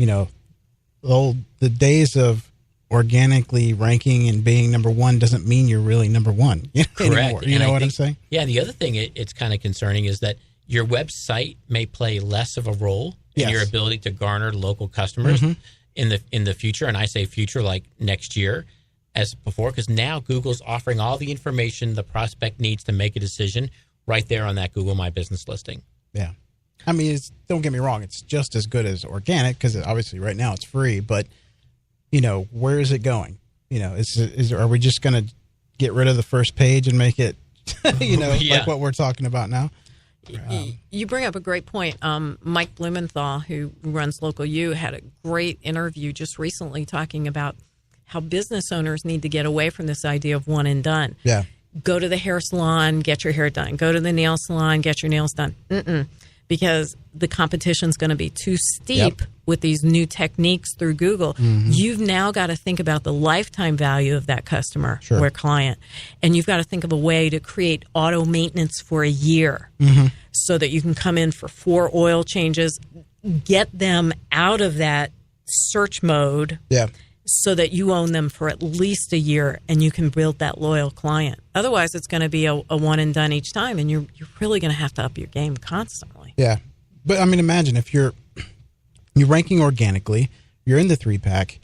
the days of organically ranking and being number one doesn't mean you're really number one anymore. You know what I'm saying? Yeah, the other thing it's kind of concerning is that your website may play less of a role in your ability to garner local customers in the future, and I say future like next year, as before, because now Google's offering all the information the prospect needs to make a decision right there on that Google My Business listing. Yeah. I mean, don't get me wrong. It's just as good as organic, because obviously right now it's free, but, where is it going? Are we just going to get rid of the first page and make it, like what we're talking about now? You bring up a great point. Mike Blumenthal, who runs Local U, had a great interview just recently talking about how business owners need to get away from this idea of one and done. Yeah. Go to the hair salon, get your hair done. Go to the nail salon, get your nails done. Because the competition's going to be too steep with these new techniques through Google. You've now got to think about the lifetime value of that customer or client. And you've got to think of a way to create auto maintenance for a year so that you can come in for 4 oil changes, get them out of that search mode. Yeah. So that you own them for at least a year and you can build that loyal client. Otherwise, it's going to be a one and done each time, and you're really going to have to up your game constantly. Yeah. But, I mean, imagine if you're ranking organically, you're in the 3-pack,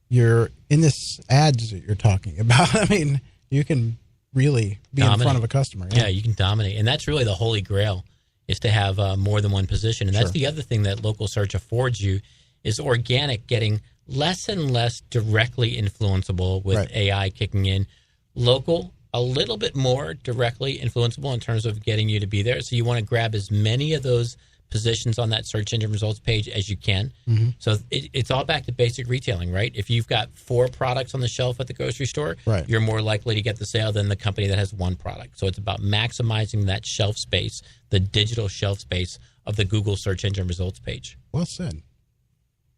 you're in this ads that you're talking about. I mean, you can really be in front of a customer. Yeah, you can dominate. And that's really the holy grail, is to have more than one position. And that's the other thing that local search affords you, is organic getting less and less directly influenceable with AI kicking in. Local, a little bit more directly influenceable in terms of getting you to be there. So you want to grab as many of those positions on that search engine results page as you can. So it's all back to basic retailing, right? If you've got 4 products on the shelf at the grocery store, Right. you're more likely to get the sale than the company that has 1 product. So it's about maximizing that shelf space, the digital shelf space of the Google search engine results page. Well said.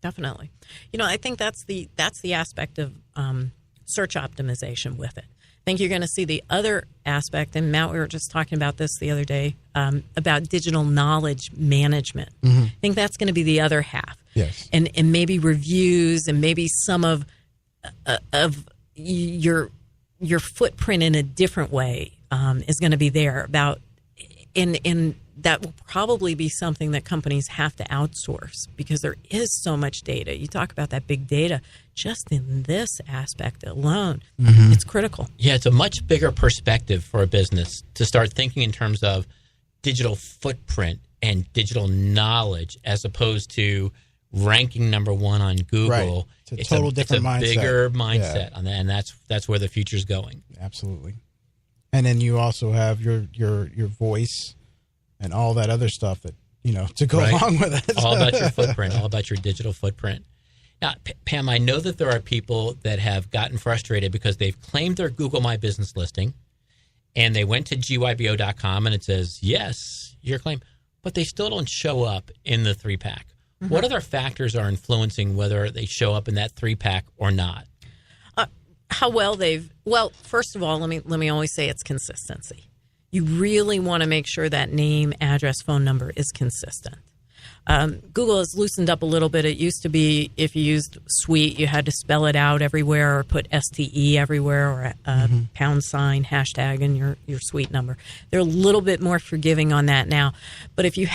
Definitely. I think that's the aspect of search optimization with it. I think you're going to see the other aspect, and Matt, we were just talking about this the other day, about digital knowledge management. I think that's going to be the other half. Yes. And maybe reviews and maybe some of your footprint in a different way is going to be there about, and that will probably be something that companies have to outsource because there is so much data. You talk about that big data just in this aspect alone. It's critical. Yeah, it's a much bigger perspective for a business to start thinking in terms of digital footprint and digital knowledge as opposed to ranking number 1 on Google. Right. It's a total different mindset. Bigger mindset on that, and that's where the future's going. Absolutely. And then you also have your voice and all that other stuff that, to go along with it. All about your footprint, all about your digital footprint. Now, Pam, I know that there are people that have gotten frustrated because they've claimed their Google My Business listing and they went to gybo.com and it says, yes, your claim, but they still don't show up in the 3-pack. What other factors are influencing whether they show up in that 3-pack or not? How well first of all, let me always say it's consistency. You really want to make sure that name, address, phone number is consistent. Google has loosened up a little bit. It used to be if you used Suite, you had to spell it out everywhere or put STE everywhere or a pound sign, hashtag in your Suite number. They're a little bit more forgiving on that now. But if you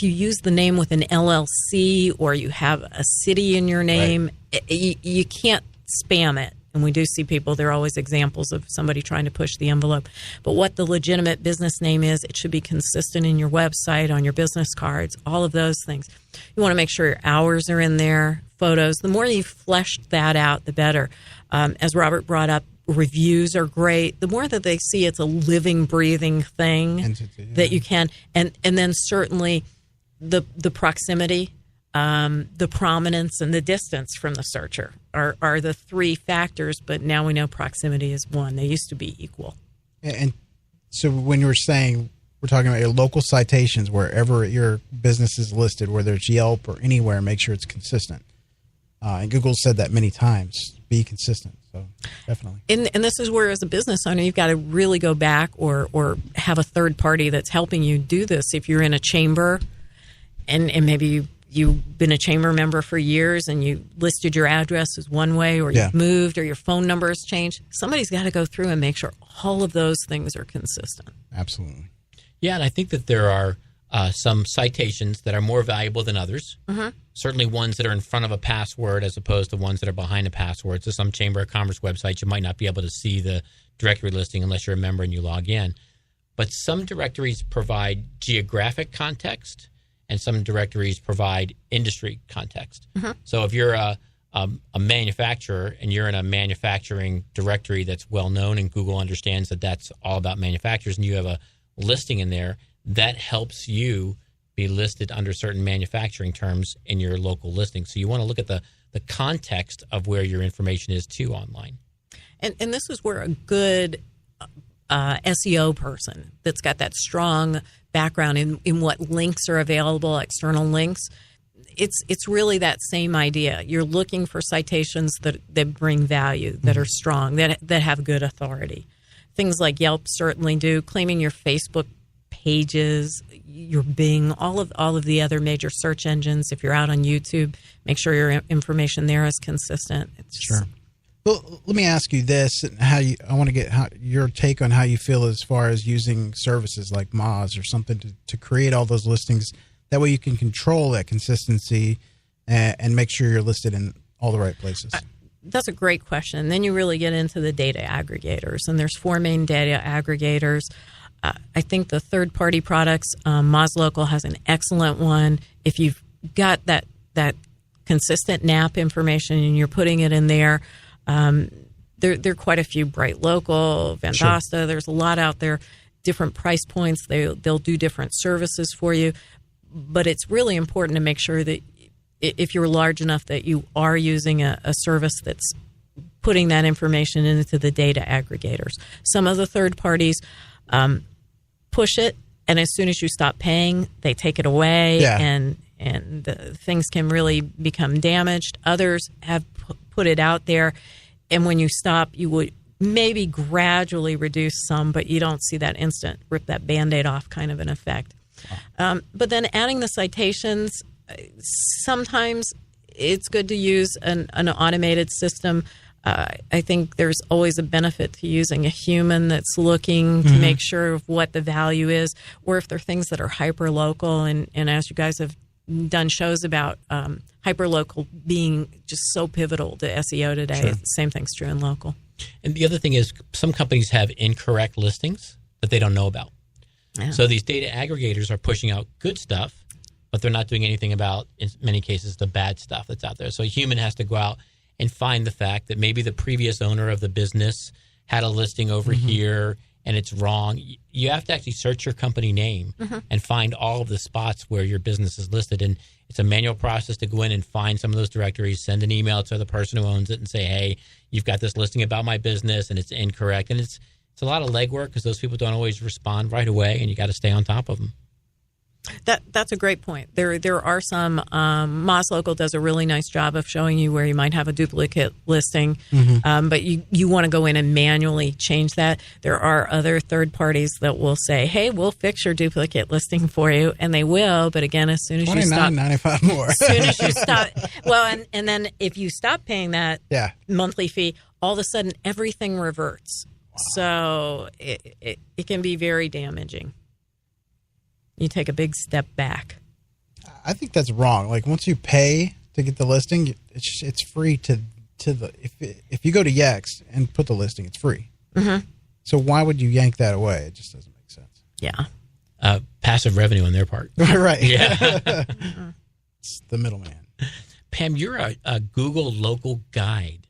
use the name with an LLC or you have a city in your name, you can't spam it. And we do see people, there are always examples of somebody trying to push the envelope. But what the legitimate business name is, it should be consistent in your website, on your business cards, all of those things. You want to make sure your hours are in there, photos. The more you've fleshed that out, the better. As Robert brought up, reviews are great. The more that they see it's a living, breathing thing Entity, that you can. And then certainly the proximity, the prominence and the distance from the searcher are the 3 factors, but now we know proximity is 1. They used to be equal. And so when you were saying, we're talking about your local citations, wherever your business is listed, whether it's Yelp or anywhere, make sure it's consistent. And Google said that many times, be consistent. So definitely. And this is where, as a business owner, you've got to really go back or have a third party that's helping you do this. If you're in a chamber and maybe you've been a chamber member for years and you listed your address as one way or you've moved or your phone number has changed, somebody's got to go through and make sure all of those things are consistent. Absolutely. Yeah, and I think that there are some citations that are more valuable than others. Certainly ones that are in front of a password as opposed to ones that are behind a password. So some Chamber of Commerce websites, you might not be able to see the directory listing unless you're a member and you log in. But some directories provide geographic context and some directories provide industry context. So if you're a manufacturer and you're in a manufacturing directory that's well known and Google understands that that's all about manufacturers and you have a listing in there, that helps you be listed under certain manufacturing terms in your local listing. So you want to look at the context of where your information is too online. And this is where a good SEO person that's got that strong background in what links are available, external links, it's really that same idea. You're looking for citations that bring value, that are strong, that have good authority. Things like Yelp certainly do. Claiming your Facebook pages, your Bing, all of the other major search engines. If you're out on YouTube, make sure your information there is consistent. Sure. Well, let me ask you this: I want to get your take on how you feel as far as using services like Moz or something to create all those listings. That way, you can control that consistency and make sure you're listed in all the right places. That's a great question. And then you really get into the data aggregators, and there's 4 main data aggregators. I think the third-party products, Moz Local has an excellent one. If you've got that consistent NAP information and you're putting it in there, there are quite a few. Bright Local, Vendasta. Sure. There's a lot out there, different price points. They'll do different services for you. But it's really important to make sure that if you're large enough that you are using a service that's putting that information into the data aggregators. Some of the third parties push it, and as soon as you stop paying, they take it away, and things can really become damaged. Others have put it out there, and when you stop, you would maybe gradually reduce some, but you don't see that instant rip that Band-Aid off kind of an effect. But then adding the citations, sometimes it's good to use an automated system. I think there's always a benefit to using a human that's looking to make sure of what the value is, or if there are things that are hyper-local. And as you guys have done shows about hyper-local being just so pivotal to SEO today, Sure. the same thing's true in local. And the other thing is some companies have incorrect listings that they don't know about. Yeah. So these data aggregators are pushing out good stuff, but they're not doing anything about, in many cases, the bad stuff that's out there. So a human has to go out and find the fact that maybe the previous owner of the business had a listing over here and it's wrong. You have to actually search your company name and find all of the spots where your business is listed. And it's a manual process to go in and find some of those directories, send an email to the person who owns it and say, hey, you've got this listing about my business and it's incorrect. And it's a lot of legwork because those people don't always respond right away, and you got to stay on top of them. That's a great point. There are some, Moz Local does a really nice job of showing you where you might have a duplicate listing, but you want to go in and manually change that. There are other third parties that will say, hey, we'll fix your duplicate listing for you, and they will, but again, as soon as you stop... $29.95 more. As soon as you stop... Well, and then if you stop paying that monthly fee, all of a sudden everything reverts. Wow. So it can be very damaging. You take a big step back. I think that's wrong. Like once you pay to get the listing, it's free to the if you go to Yext and put the listing, it's free. So why would you yank that away? It just doesn't make sense. Yeah. Passive revenue on their part. Right. Yeah. It's the middleman. Pam, you're a Google local guide.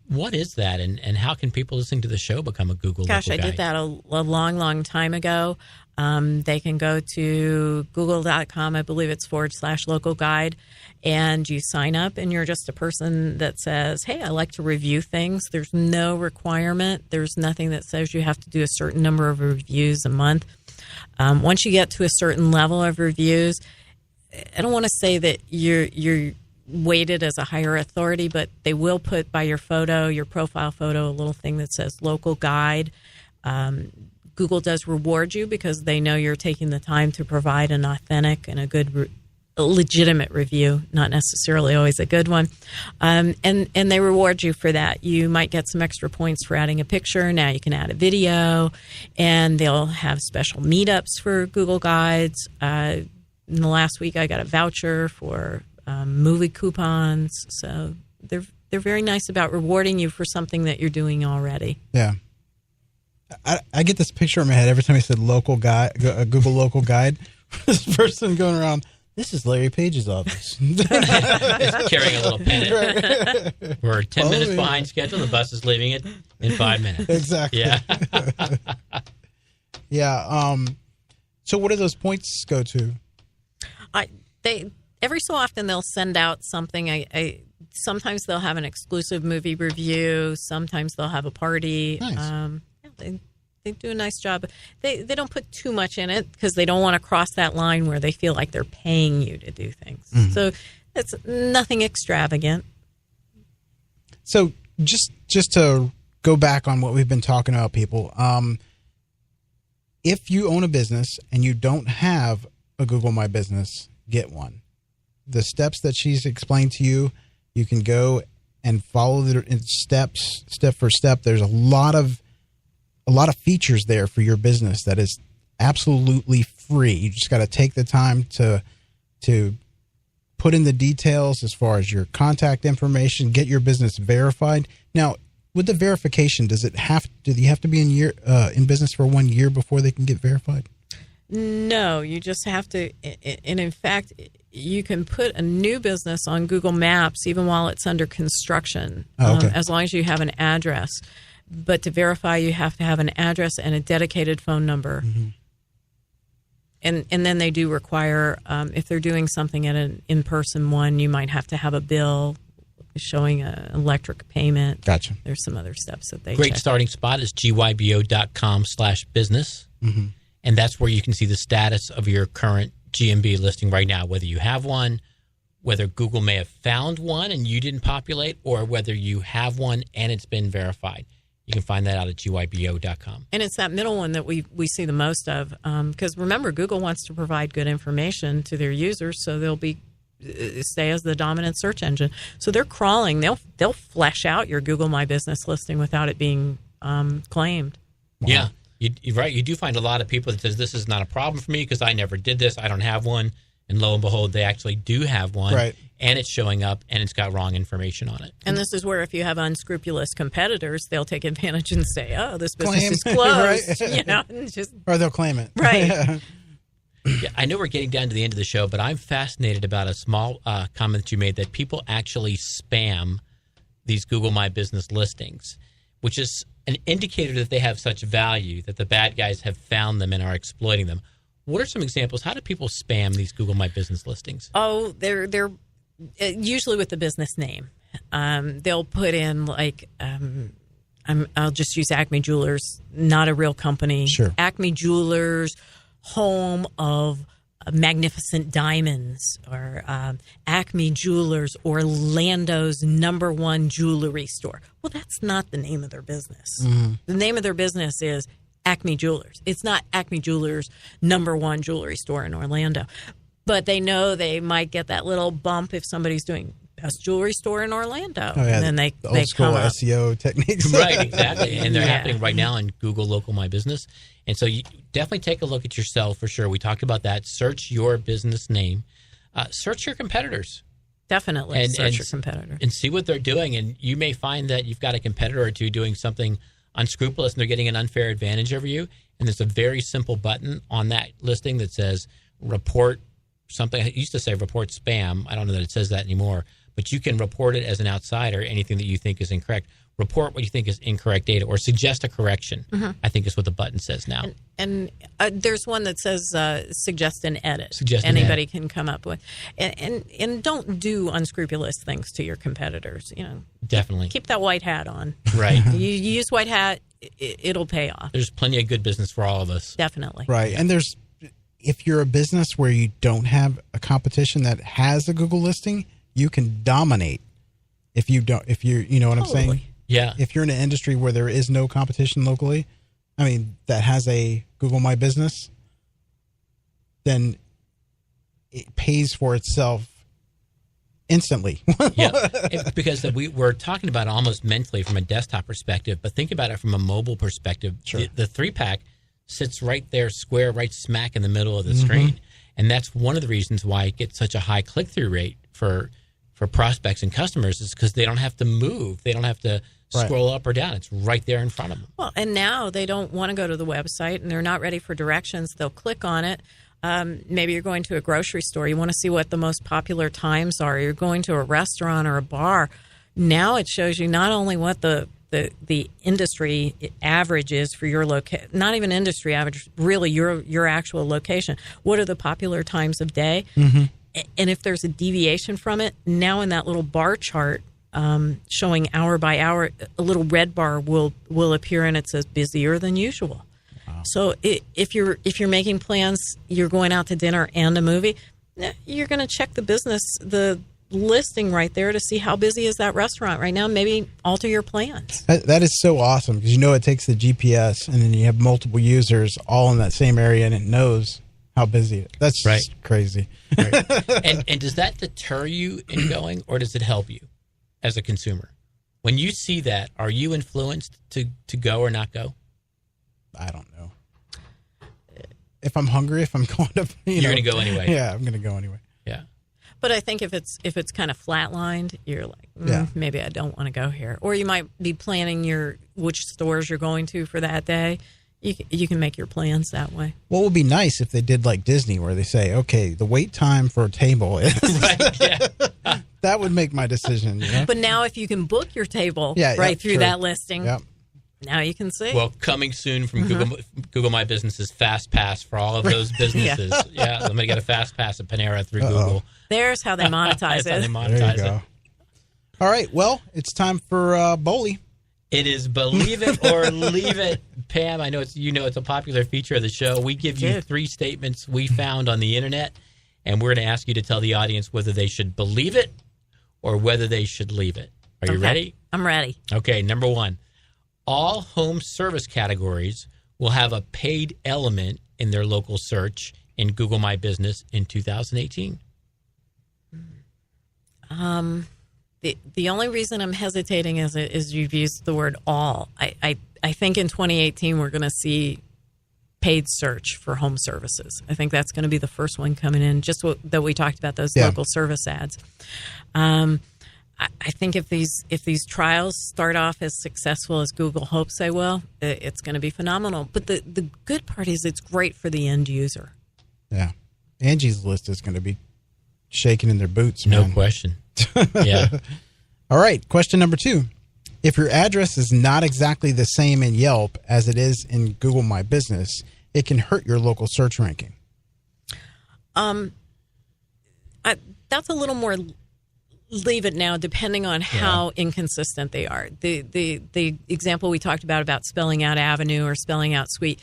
What is that, and how can people listening to the show become a Google local guide? Gosh, I did that a long, long time ago. They can go to google.com, I believe it's /local guide, and you sign up, and you're just a person that says, hey, I like to review things. There's no requirement. There's nothing that says you have to do a certain number of reviews a month. Once you get to a certain level of reviews, I don't want to say that you're weighted as a higher authority, but they will put by your photo, your profile photo, a little thing that says local guide. Google does reward you because they know you're taking the time to provide an authentic and a legitimate review, not necessarily always a good one. And they reward you for that. You might get some extra points for adding a picture. Now you can add a video, and they'll have special meetups for Google Guides. In the last week, I got a voucher for movie coupons. So they're very nice about rewarding you for something that you're doing already. Yeah. I get this picture in my head every time I said local guide, Google local guide. This person going around, this is Larry Page's office. It's carrying a little pennant. We're 10 minutes behind schedule. The bus is leaving it in 5 minutes. Exactly. Yeah. Yeah. So what do those points go to? They every so often they'll send out something. Sometimes they'll have an exclusive movie review. Sometimes they'll have a party. Nice. They do a nice job. They don't put too much in it because they don't want to cross that line where they feel like they're paying you to do things. So it's nothing extravagant. So just to go back on what we've been talking about, people, if you own a business and you don't have a Google My Business, get one. The steps that she's explained to you, you can go and follow the steps, step for step. There's a lot of features there for your business that is absolutely free. You just got to take the time to put in the details as far as your contact information, get your business verified. Now, with the verification, do you have to be in business for 1 year before they can get verified? No, you just have to. And in fact, you can put a new business on Google Maps even while it's under construction, as long as you have an address. But to verify, you have to have an address and a dedicated phone number. And then they do require, if they're doing something at an in-person one, you might have to have a bill showing an electric payment. Gotcha. There's some other steps that they Great check. starting spot is gybo.com/business. Mm-hmm. And that's where you can see the status of your current GMB listing right now, whether you have one, whether Google may have found one and you didn't populate, or whether you have one and it's been verified. You can find that out at gybo.com. And it's that middle one that we see the most of, because remember, Google wants to provide good information to their users, so they'll stay as the dominant search engine. So they're crawling. They'll flesh out your Google My Business listing without it being claimed. Wow. Yeah, you're right. You do find a lot of people that says this is not a problem for me because I never did this. I don't have one. And lo and behold, they actually do have one, right. And it's showing up, and it's got wrong information on it. And this is where if you have unscrupulous competitors, they'll take advantage and say, "Oh, this business Claim. is closed," Right. and just or they'll claim it, right. Yeah, I know we're getting down to the end of the show, but I'm fascinated about a small comment that you made that people actually spam these Google My Business listings, which is an indicator that they have such value that the bad guys have found them and are exploiting them. What are some examples? How do people spam these Google My Business listings? Oh, they're usually with the business name. They'll put in like I'll just use Acme Jewelers, not a real company. Sure. Acme Jewelers, home of magnificent diamonds, or Acme Jewelers, Orlando's #1 jewelry store. Well, that's not the name of their business. Mm-hmm. The name of their business is Acme Jewelers. It's not Acme Jewelers #1 jewelry store in Orlando. But they know they might get that little bump if somebody's doing best jewelry store in Orlando. Oh, yeah, and then they old school come up. SEO techniques. Right, exactly. And they're Yeah. happening right now on Google Local My Business. And so you definitely take a look at yourself for sure. We talked about that. Search your business name. Search your competitors. Definitely search your competitor. And see what they're doing. And you may find that you've got a competitor or two doing something unscrupulous and they're getting an unfair advantage over you. And there's a very simple button on that listing that says report something. It used to say report spam. I don't know that it says that anymore. But you can report it as an outsider, anything that you think is incorrect. Report what you think is incorrect data or suggest a correction, I think is what the button says now. And there's one that says suggest an edit. Suggest an Anybody can come up with. And don't do unscrupulous things to your competitors. Definitely. Keep that white hat on. Right. You use white hat, it'll pay off. There's plenty of good business for all of us. Definitely. Right. And if you're a business where you don't have a competition that has a Google listing, you can dominate. You know what I'm saying? Yeah. If you're in an industry where there is no competition locally, that has a Google My Business, then it pays for itself instantly. Yeah. Because we're talking about it almost mentally from a desktop perspective, but think about it from a mobile perspective. Sure. The 3-pack sits right there square, right smack in the middle of the screen. And that's one of the reasons why it gets such a high click-through rate for prospects and customers, is because they don't have to move. They don't have to scroll up or down. It's right there in front of them. Well, and now they don't want to go to the website and they're not ready for directions. They'll click on it. Maybe you're going to a grocery store. You want to see what the most popular times are. You're going to a restaurant or a bar. Now it shows you not only what the industry average is for your location, not even industry average, really your actual location. What are the popular times of day? Mm-hmm. And if there's a deviation from it, now in that little bar chart showing hour by hour, a little red bar will appear and it says busier than usual. Wow. So if you're making plans, you're going out to dinner and a movie, you're going to check the listing right there to see how busy is that restaurant right now. Maybe alter your plans. That is so awesome, because it takes the GPS and then you have multiple users all in that same area and it knows how busy it is. That's just crazy. Right. And does that deter you in going, or does it help you as a consumer? When you see that, are you influenced to go or not go? I don't know. If I'm hungry, if I'm going to, you're going to go anyway. Yeah, I'm going to go anyway. Yeah. But I think if it's kind of flatlined, you're like, maybe I don't want to go here. Or you might be planning which stores you're going to for that day. You can make your plans that way. What would be nice if they did like Disney, where they say, okay, the wait time for a table is... Right, yeah. That would make my decision. But now if you can book your table through true. that listing. Yep. Now you can see. Well, coming soon from Google My Business is Fast Pass for all of those businesses. Yeah, I'm going to get a Fast Pass at Panera through Google. There's how they monetize That's how they it. monetize There you go. it. All right. Well, it's time for Bowley. It is Believe It or Leave It. Pam, I know it's a popular feature of the show. We give you 3 statements we found on the internet, and we're going to ask you to tell the audience whether they should believe it or whether they should leave it. Are you ready? I'm ready. Okay, number 1. All home service categories will have a paid element in their local search in Google My Business in 2018. The only reason I'm hesitating is you've used the word all. I think in 2018 we're going to see paid search for home services. I think that's going to be the first one coming in, just that we talked about, those local service ads. I think if these trials start off as successful as Google hopes they will, it's going to be phenomenal. But the good part is it's great for the end user. Yeah. Angie's List is going to be shaking in their boots, man. No question. Yeah. All right. Question number 2. If your address is not exactly the same in Yelp as it is in Google My Business, it can hurt your local search ranking. That's a little more leave it now, depending on how inconsistent they are. The example we talked about spelling out avenue or spelling out suite.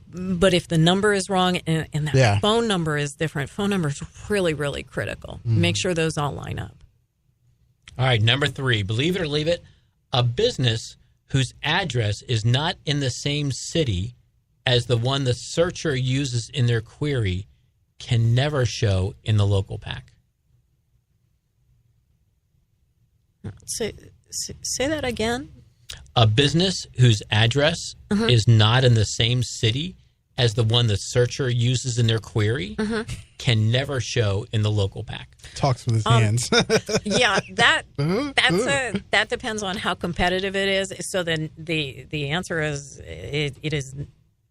But if the number is wrong and that phone number is different, phone number is really, really critical. Make sure those all line up. All right, number 3, believe it or leave it, a business whose address is not in the same city as the one the searcher uses in their query can never show in the local pack. Say that again. A business whose address is not in the same city as the one the searcher uses in their query can never show in the local pack. Talks with his hands. Yeah, that depends on how competitive it is. So then the answer is it is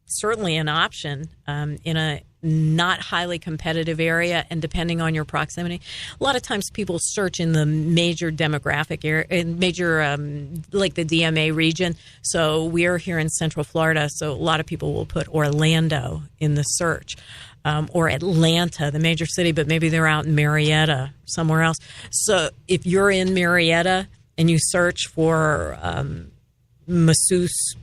certainly an option in a not highly competitive area, and depending on your proximity. A lot of times people search in the major demographic area, in major like the DMA region. So we're here in Central Florida, so a lot of people will put Orlando in the search. Or Atlanta, the major city, but maybe they're out in Marietta, somewhere else. So if you're in Marietta and you search for masseuse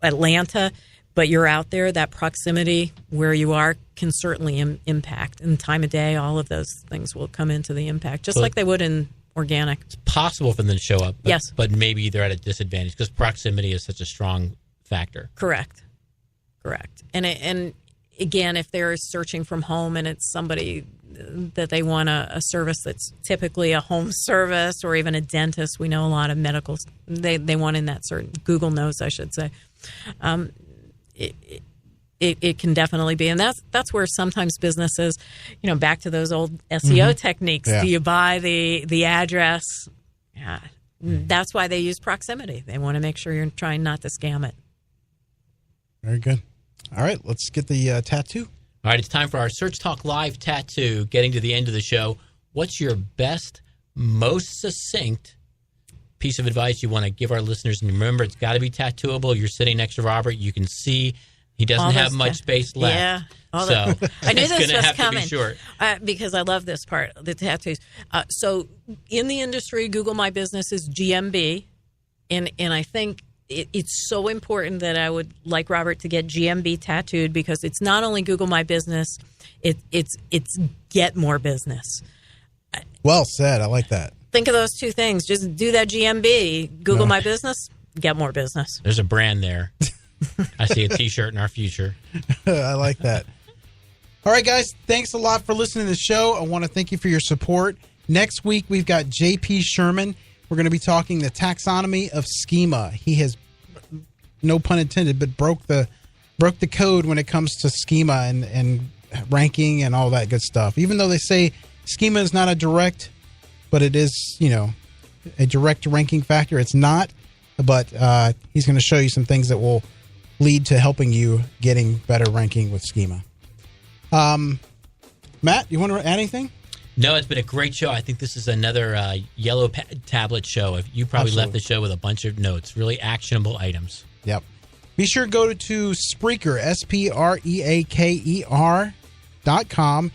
Atlanta, but you're out there, that proximity where you are can certainly impact. And time of day, all of those things will come into the impact, just like they would in organic. It's possible for them to show up, but, yes, but maybe they're at a disadvantage because proximity is such a strong factor. Correct. And again, if they're searching from home and it's somebody that they want a service that's typically a home service or even a dentist, we know a lot of medicals, they want in that certain, Google knows, I should say. It can definitely be. And that's where sometimes businesses, back to those old SEO techniques. Yeah. Do you buy the address? Yeah. That's why they use proximity. They want to make sure you're trying not to scam it. Very good. All right, let's get the tattoo. All right, it's time for our Search Talk Live tattoo. Getting to the end of the show, what's your best, most succinct piece of advice you want to give our listeners? And remember, it's got to be tattooable. You're sitting next to Robert. You can see he doesn't have much space left. Yeah. So I knew it's this going to was have coming. to be short. Because I love this part, the tattoos. So in the industry, Google My Business is GMB. And I think it's so important that I would like Robert to get GMB tattooed, because it's not only Google My Business, it's get more business. Well said. I like that. Think of those two things. Just do that GMB, Google My Business, get more business. There's a brand there. I see a T-shirt in our future. I like that. All right, guys. Thanks a lot for listening to the show. I want to thank you for your support. Next week, we've got JP Sherman. We're going to be talking the taxonomy of schema. He has, no pun intended, but broke the code when it comes to schema and ranking and all that good stuff. Even though they say schema is not a direct, but it is, a direct ranking factor. It's not, but he's going to show you some things that will lead to helping you getting better ranking with schema. Matt, you want to add anything? No, it's been a great show. I think this is another yellow tablet show. You probably left the show with a bunch of notes, really actionable items. Yep. Be sure to go to Spreaker, SPREAKER.com,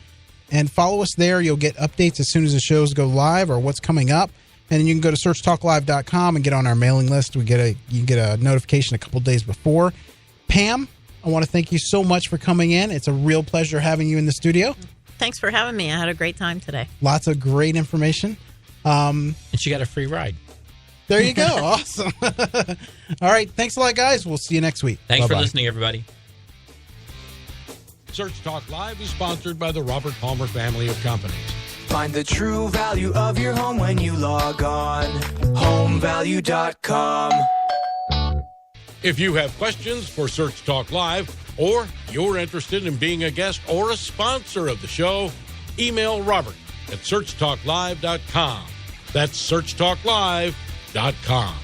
and follow us there. You'll get updates as soon as the shows go live or what's coming up. And then you can go to searchtalklive.com and get on our mailing list. You can get a notification a couple days before. Pam, I want to thank you so much for coming in. It's a real pleasure having you in the studio. Thanks for having me. I had a great time today. Lots of great information. And she got a free ride. There you go. Awesome. All right. Thanks a lot, guys. We'll see you next week. Thanks for listening, everybody. Search Talk Live is sponsored by the Robert Palmer family of companies. Find the true value of your home when you log on. HomeValue.com. If you have questions for Search Talk Live, or you're interested in being a guest or a sponsor of the show, email Robert at searchtalklive.com. That's searchtalklive.com.